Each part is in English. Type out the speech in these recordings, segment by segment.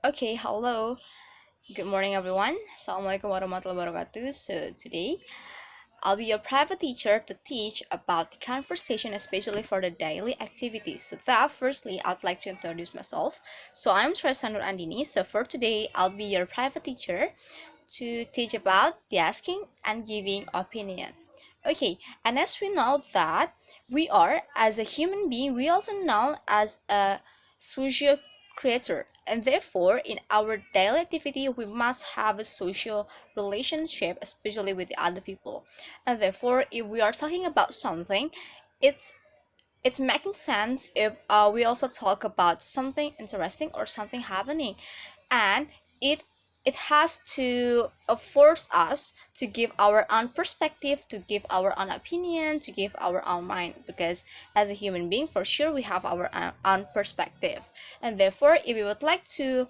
Okay, hello. Good morning, everyone. Assalamualaikum warahmatullahi wabarakatuh. So today, I'll be your private teacher to teach about the conversation, especially for the daily activities. So that, firstly, I'd like to introduce myself. So I'm Tresna Andini. So for today, I'll be your private teacher to teach about the asking and giving opinion. Okay, and as we know that we are, as a human being, we also know as a social creator, and therefore in our daily activity we must have a social relationship, especially with the other people. And therefore, if we are talking about something, it's it's making sense if we also talk about something interesting or something happening, and it it has to force us to give our own perspective, to give our own opinion, to give our own mind, because as a human being, for sure, we have our own perspective. And therefore, if we would like to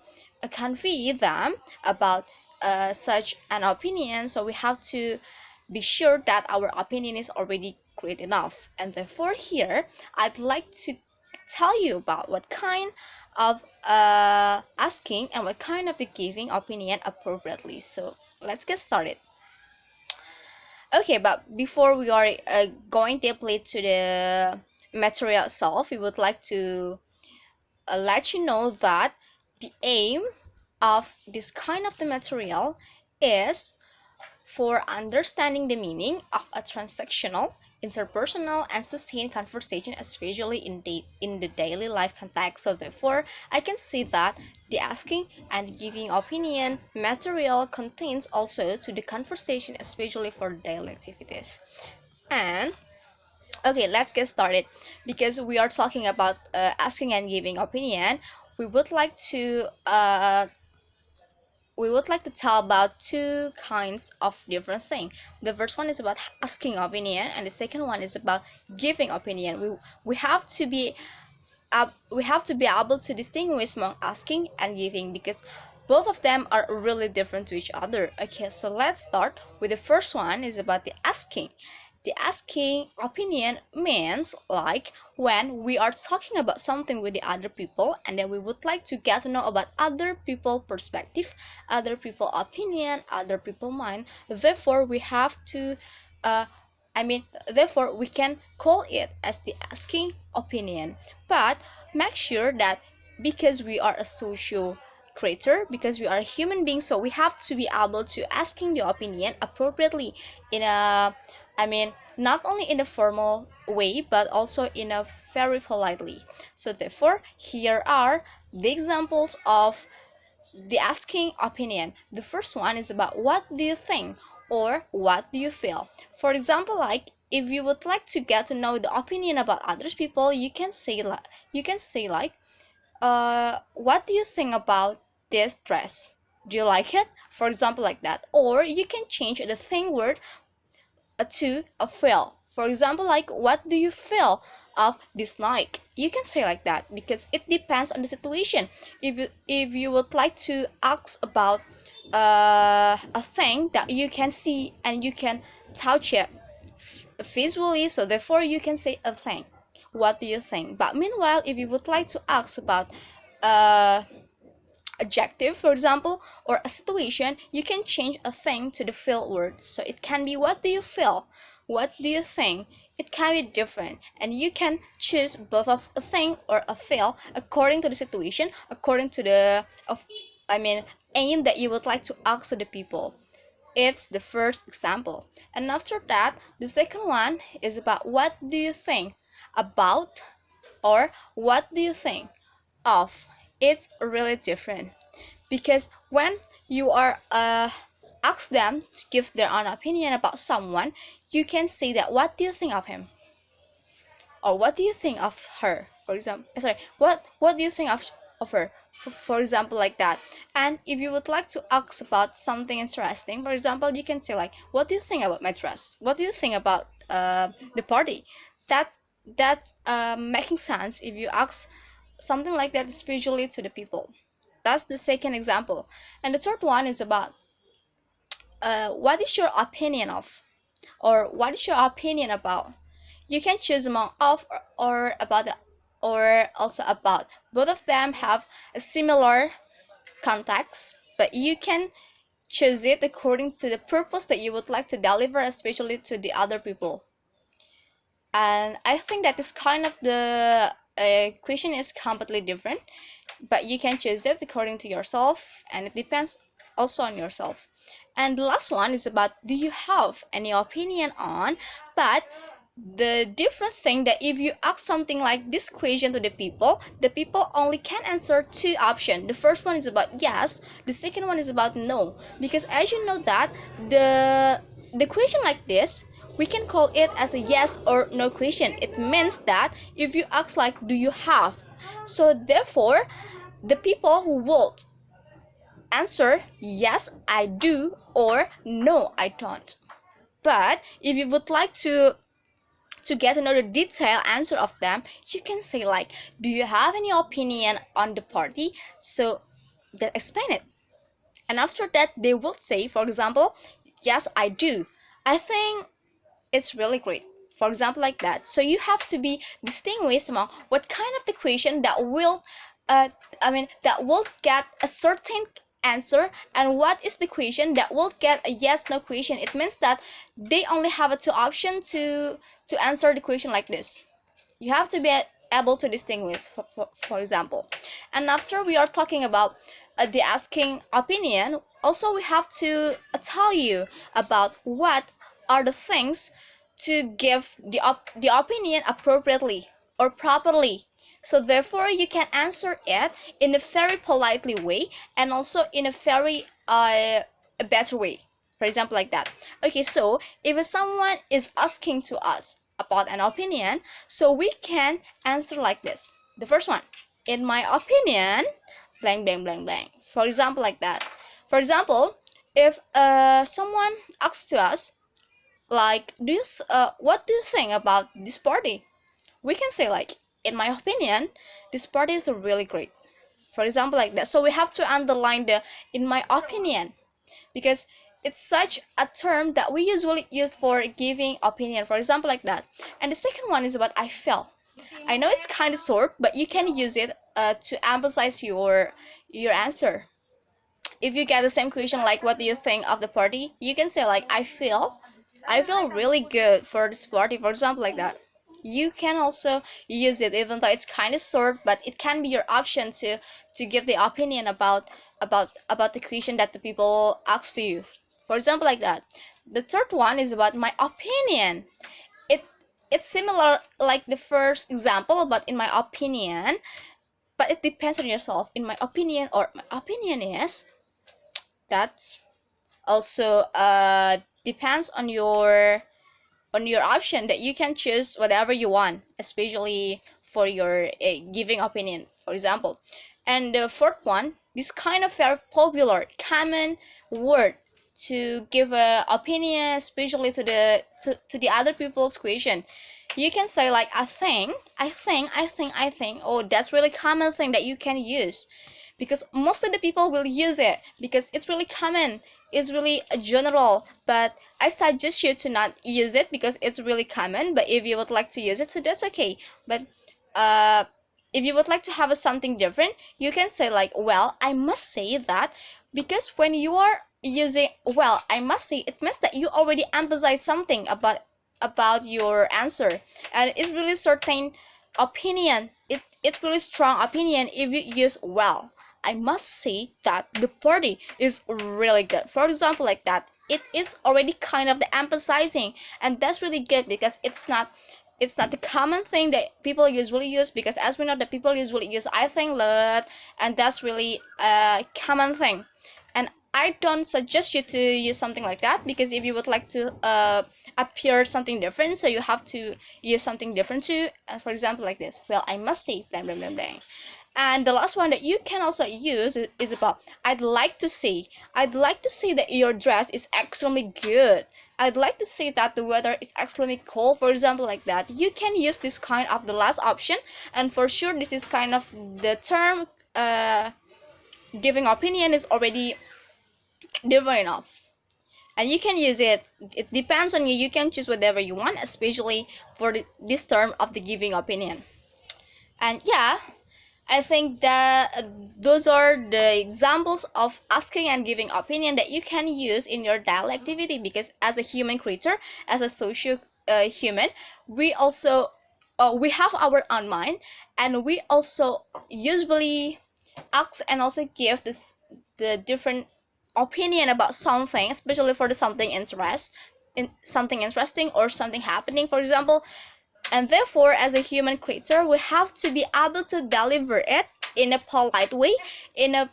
convey them about such an opinion, so we have to be sure that our opinion is already great enough. And therefore, here I'd like to tell you about what kind of asking and what kind of the giving opinion appropriately. So let's get started. Okay, but before we are going deeply to the material itself, we would like to let you know that the aim of this kind of the material is for understanding the meaning of a transactional, interpersonal, and sustained conversation, especially in the daily life context. So therefore, I can see that the asking and giving opinion material contains also to the conversation, especially for daily activities. And okay, let's get started. Because we are talking about asking and giving opinion, we would like to tell about two kinds of different thing. The first one is about asking opinion, and the second one is about giving opinion. We have to be able to distinguish among asking and giving, because both of them are really different to each other. Okay, so let's start with the first one, is about the asking. The asking opinion means like when we are talking about something with the other people, and then we would like to get to know about other people perspective, other people opinion, other people mind. Therefore we have to therefore we can call it as the asking opinion. But make sure that, because we are a social creator, because we are a human being, so we have to be able to asking the opinion appropriately, in a not only in a formal way, but also in a very politely. So therefore, here are the examples of the asking opinion. The first one is about what do you think or what do you feel. For example, like if you would like to get to know the opinion about other people, you can say like what do you think about this dress? Do you like it? For example, like that. Or you can change the thing word to a feel. For example, like what do you feel of dislike? You can say like that, because it depends on the situation. If you would like to ask about a thing that you can see and you can touch it visually, so therefore you can say a thing. What do you think? But meanwhile, if you would like to ask about uh adjective, for example, or a situation, you can change a thing to the feel word. So it can be what do you feel, what do you think. It can be different, and you can choose both of a thing or a feel according to the situation, according to the aim that you would like to ask to the people. It's the first example. And after that, the second one is about what do you think about, or what do you think of. It's really different, because when you are ask them to give their own opinion about someone, you can say that what do you think of him, or what do you think of her, for example. Sorry, what do you think of her, for example, like that. And if you would like to ask about something interesting, for example, you can say like what do you think about my dress, what do you think about the party. That's making sense if you ask something like that, especially to the people. That's the second example. And the third one is about what is your opinion of, or what is your opinion about. You can choose among of or about the, or also about. Both of them have a similar context, but you can choose it according to the purpose that you would like to deliver, especially to the other people. And I think that is kind of the question is completely different, but you can choose it according to yourself, and it depends also on yourself. And the last one is about, do you have any opinion on? But the different thing that if you ask something like this question to the people only can answer two options. The first one is about yes, the second one is about no. Because as you know that the question like this, we can call it as a yes or no question. It means that if you ask like, do you have, so therefore the people who would answer yes I do or no I don't. But if you would like to get to know the detailed answer of them, you can say like, do you have any opinion on the party? So that explain it. And after that they will say, for example, yes I do, I think it's really great, for example, like that. So you have to be distinguished among what kind of the question that will that will get a certain answer, and what is the question that will get a yes no question. It means that they only have a two option to answer the question like this. You have to be able to distinguish, for example. And after we are talking about the asking opinion, also we have to tell you about what are the things to give the opinion appropriately or properly. So therefore you can answer it in a very politely way, and also in a very a better way, for example, like that. Okay, so if someone is asking to us about an opinion, so we can answer like this. The first one, in my opinion, blank blank blank blank, for example, like that. For example, if someone asks to us like, what do you think about this party? We can say like, in my opinion, this party is really great, for example, like that. So we have to underline the in my opinion, because it's such a term that we usually use for giving opinion, for example, like that. And the second one is about I feel. I know it's kind of short, but you can use it to emphasize your answer. If you get the same question like, what do you think of the party, you can say like, I feel really good for this party, for example, like that. You can also use it even though it's kind of short, but it can be your option to give the opinion about the question that the people ask to you, for example, like that. The third one is about my opinion. It's similar like the first example, but in my opinion, but it depends on yourself. In my opinion, or my opinion is, that's also depends on your option, that you can choose whatever you want, especially for your giving opinion, for example. And the fourth one, this kind of very popular common word to give a opinion, especially to the other people's question. You can say like, I think. Oh, that's really common thing that you can use, because most of the people will use it because it's really common, it's really general. But I suggest you to not use it because it's really common. But if you would like to use it, so that's okay. But if you would like to have something different, you can say like, well, I must say that, because when you are using well, I must say, it means that you already emphasize something about your answer, and it's really certain opinion. It's really strong opinion if you use well. I must say that the party is really good, for example, like that. It is already kind of the emphasizing, and that's really good because it's not the common thing that people usually use, because as we know that people usually use I think a lot, and that's really a common thing. And I don't suggest you to use something like that, because if you would like to appear something different, so you have to use something different too. For example, like this, well, I must say blah blah blah blah. And the last one that you can also use is about, I'd like to say that your dress is extremely good. I'd like to say that the weather is extremely cold, for example, like that. You can use this kind of the last option, and for sure this is kind of the term giving opinion is already different enough, and you can use it. It depends on you. You can choose whatever you want, especially for this term of the giving opinion. And yeah, I think that those are the examples of asking and giving opinion that you can use in your daily activity, because as a human creature, as a social human, we also we have our own mind, and we also usually ask and also give this the different opinion about something, especially for the something interesting or something happening, for example. And therefore, as a human creature, we have to be able to deliver it in a polite way, in a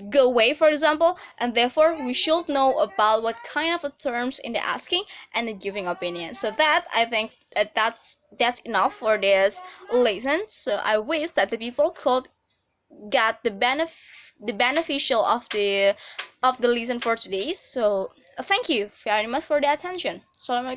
good way, for example. And therefore, we should know about what kind of terms in the asking and the giving opinion. So that, I think that's enough for this lesson. So I wish that the people could get the beneficial of the lesson for today. So thank you very much for the attention. Assalamualaikum.